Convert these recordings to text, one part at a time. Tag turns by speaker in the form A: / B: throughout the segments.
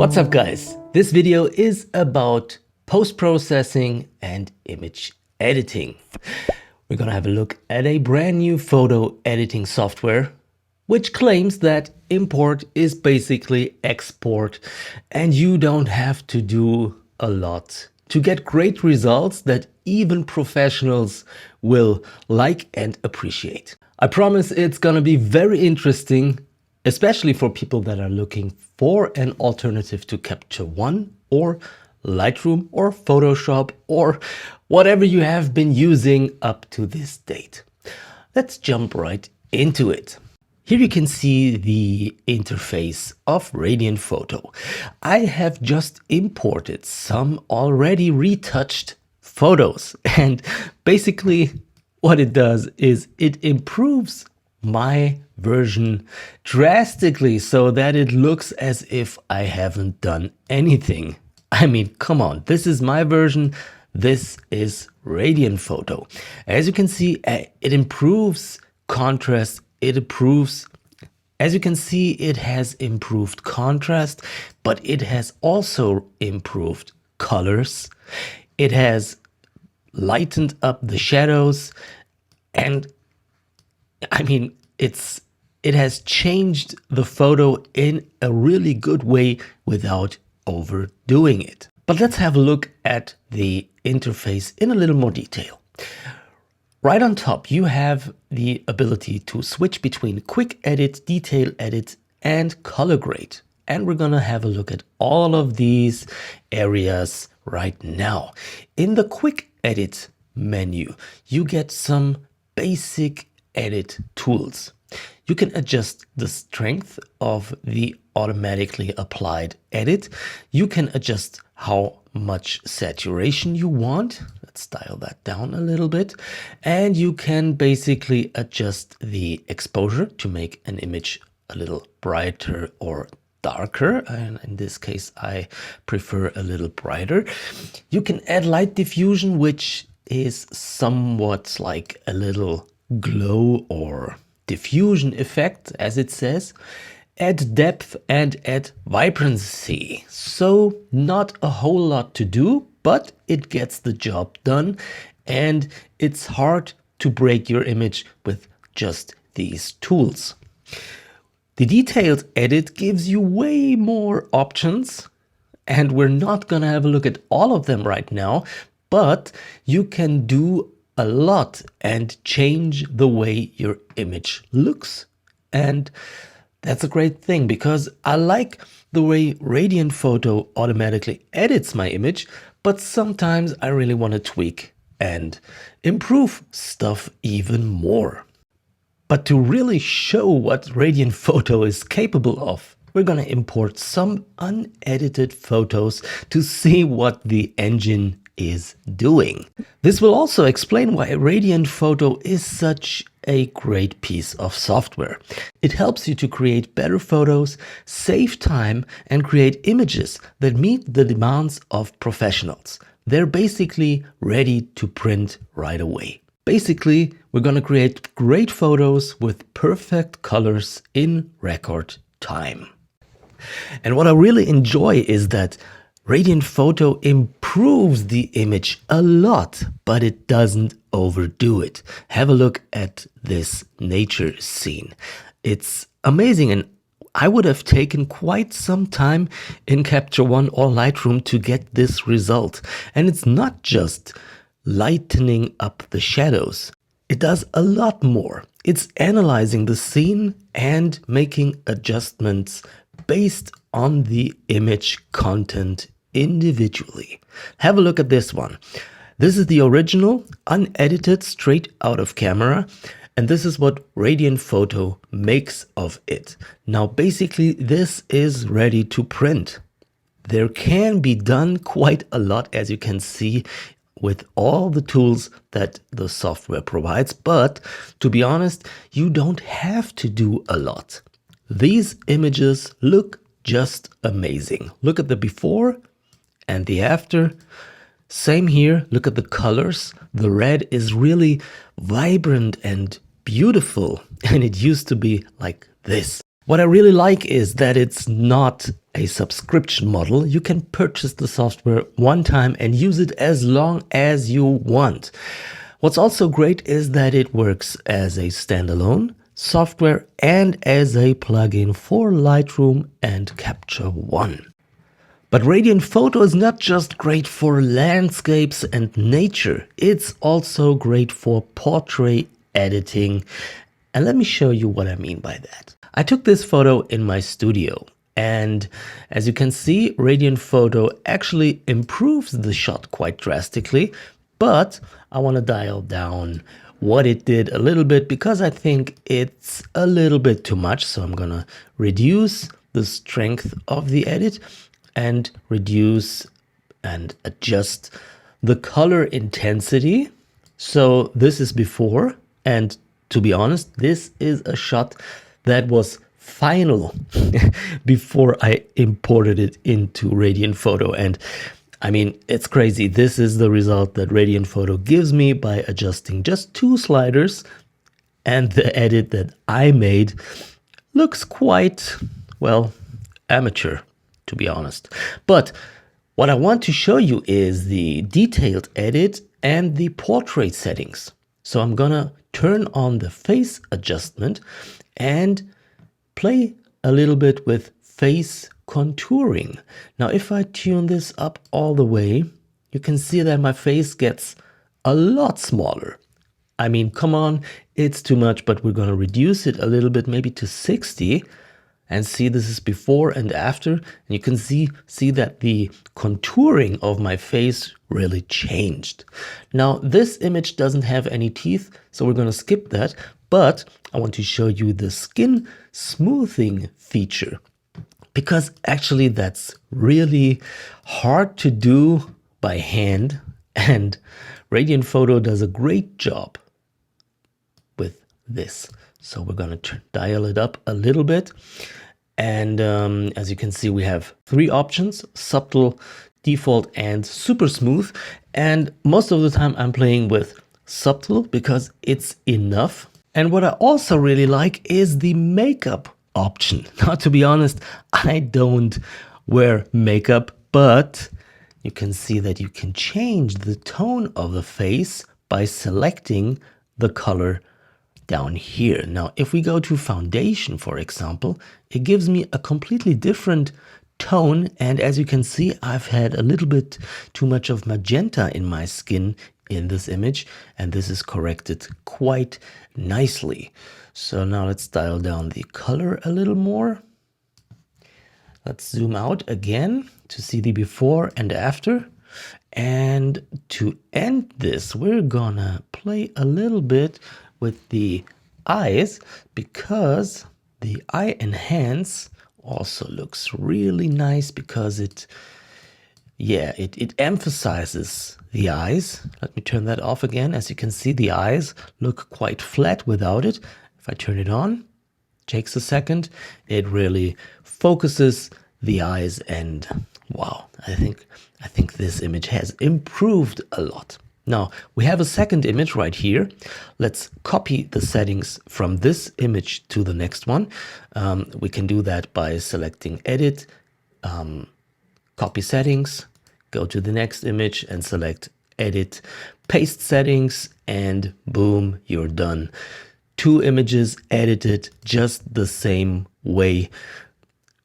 A: What's up guys? This video is about post-processing and image editing. We're gonna have a look at a brand new photo editing software which claims that import is basically export and you don't have to do a lot to get great results that even professionals will like and appreciate. I promise it's gonna be very interesting, especially for people that are looking for an alternative to Capture One or Lightroom or Photoshop or whatever you have been using up to this date. Let's jump right into it. Here you can see the interface of Raidant Photo. I have just imported some already retouched photos, and basically what it does is it improves my version drastically so that it looks as if I haven't done anything. I mean, come on, this is my version. This is Raidant Photo. As you can see, it improves contrast. As you can see, it has improved contrast, but it has also improved colors. It has lightened up the shadows, and I mean, it has changed the photo in a really good way without overdoing it. But let's have a look at the interface in a little more detail. Right on top, you have the ability to switch between quick edit, detail edit, and color grade. And we're gonna have a look at all of these areas right now. In the quick edit menu, you get some basic edit tools. You can adjust the strength of the automatically applied edit. You can adjust how much saturation you want. Let's dial that down a little bit. And you can basically adjust the exposure to make an image a little brighter or darker. And in this case, I prefer a little brighter. You can add light diffusion, which is somewhat like a little glow or diffusion effect, as it says. Add depth and add vibrancy. So not a whole lot to do, but it gets the job done, and it's hard to break your image with just these tools. The detailed edit gives you way more options, and we're not gonna have a look at all of them right now, but you can do a lot and change the way your image looks. And that's a great thing, because I like the way Raidant Photo automatically edits my image, but sometimes I really want to tweak and improve stuff even more. But to really show what Raidant Photo is capable of, we're going to import some unedited photos to see what the engine is doing. This will also explain why Raidant Photo is such a great piece of software. It helps you to create better photos, save time, and create images that meet the demands of professionals. They're basically ready to print right away. Basically, we're going to create great photos with perfect colors in record time. And what I really enjoy is that Raidant Photo improves the image a lot, but it doesn't overdo it. Have a look at this nature scene. It's amazing, and I would have taken quite some time in Capture One or Lightroom to get this result. And it's not just lightening up the shadows. It does a lot more. It's analyzing the scene and making adjustments based on the image content individually. Have a look at this one. This is the original, unedited, straight out of camera, and this is what Raidant Photo makes of it. Now basically this is ready to print. There can be done quite a lot, as you can see, with all the tools that the software provides, but to be honest, you don't have to do a lot. These images look just amazing. Look at the before and the after. Same here, look at the colors. The red is really vibrant and beautiful, and it used to be like this. What I really like is that it's not a subscription model. You can purchase the software one time and use it as long as you want. What's also great is that it works as a standalone software and as a plugin for Lightroom and Capture One. But Raidant Photo is not just great for landscapes and nature, it's also great for portrait editing. And let me show you what I mean by that. I took this photo in my studio, and as you can see, Raidant Photo actually improves the shot quite drastically, but I want to dial down what it did a little bit because I think it's a little bit too much. So I'm gonna reduce the strength of the edit and reduce and adjust the color intensity. So this is before, and to be honest, this is a shot that was final before I imported it into Raidant Photo. And I mean, it's crazy. This is the result that Raidant Photo gives me by adjusting just 2 sliders, and the edit that I made looks quite, well, amateur, to be honest. But what I want to show you is the detailed edit and the portrait settings. So I'm gonna turn on the face adjustment and play a little bit with face contouring. Now, if I tune this up all the way, you can see that my face gets a lot smaller. I mean, come on, it's too much, but we're gonna reduce it a little bit, maybe to 60. And see, this is before and after. And you can see that the contouring of my face really changed. Now, this image doesn't have any teeth, so we're gonna skip that. But I want to show you the skin smoothing feature, because actually that's really hard to do by hand. And Raidant Photo does a great job with this. So we're gonna dial it up a little bit. And as you can see, we have 3 options: subtle, default, and super smooth. And most of the time I'm playing with subtle because it's enough. And what I also really like is the makeup option. Now, to be honest, I don't wear makeup, but you can see that you can change the tone of the face by selecting the color down here. Now, if we go to foundation, for example, it gives me a completely different tone. And as you can see, I've had a little bit too much of magenta in my skin in this image, and this is corrected quite nicely. So now let's dial down the color a little more. Let's zoom out again to see the before and after. And to end this, we're gonna play a little bit with the eyes, because the eye enhance also looks really nice, because it emphasizes the eyes. Let me turn that off again. As you can see, the eyes look quite flat without it. If I turn it on, takes a second, it really focuses the eyes, and wow, I think this image has improved a lot. Now, we have a second image right here. Let's copy the settings from this image to the next one. We can do that by selecting Edit, Copy Settings, go to the next image and select Edit, Paste Settings, and boom, you're done. 2 images edited just the same way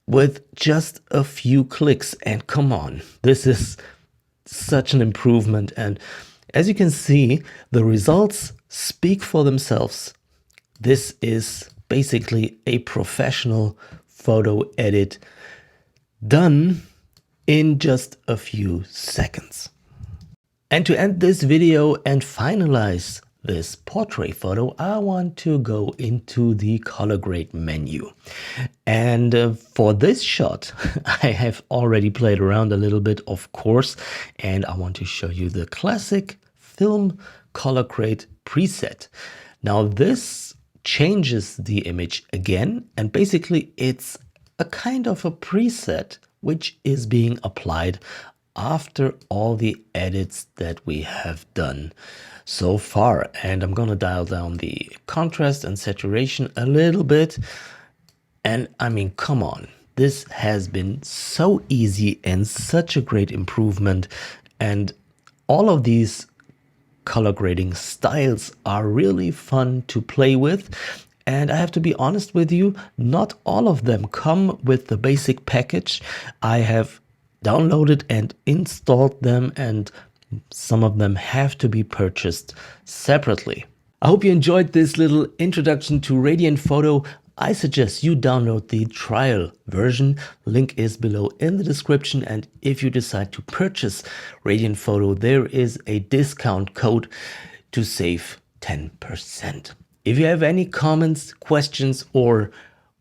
A: with just a few clicks. And come on, this is such an improvement. And as you can see, the results speak for themselves. This is basically a professional photo edit done in just a few seconds. And to end this video and finalize this portrait photo, I want to go into the color grade menu. And for this shot, I have already played around a little bit, of course, and I want to show you the classic film color grade preset. Now, this changes the image again, and basically it's a kind of a preset which is being applied after all the edits that we have done so far. And I'm gonna dial down the contrast and saturation a little bit. And I mean, come on, this has been so easy and such a great improvement. And all of these color grading styles are really fun to play with. And I have to be honest with you, not all of them come with the basic package. I have downloaded and installed them, and some of them have to be purchased separately. I hope you enjoyed this little introduction to Raidant Photo. I suggest you download the trial version. Link is below in the description. And if you decide to purchase Raidant Photo, there is a discount code to save 10%. If you have any comments, questions, or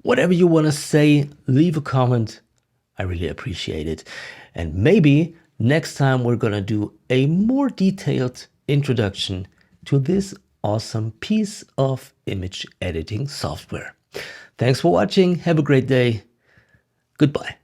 A: whatever you want to say, leave a comment. I really appreciate it. And maybe next time we're going to do a more detailed introduction to this awesome piece of image editing software. Thanks for watching. Have a great day. Goodbye.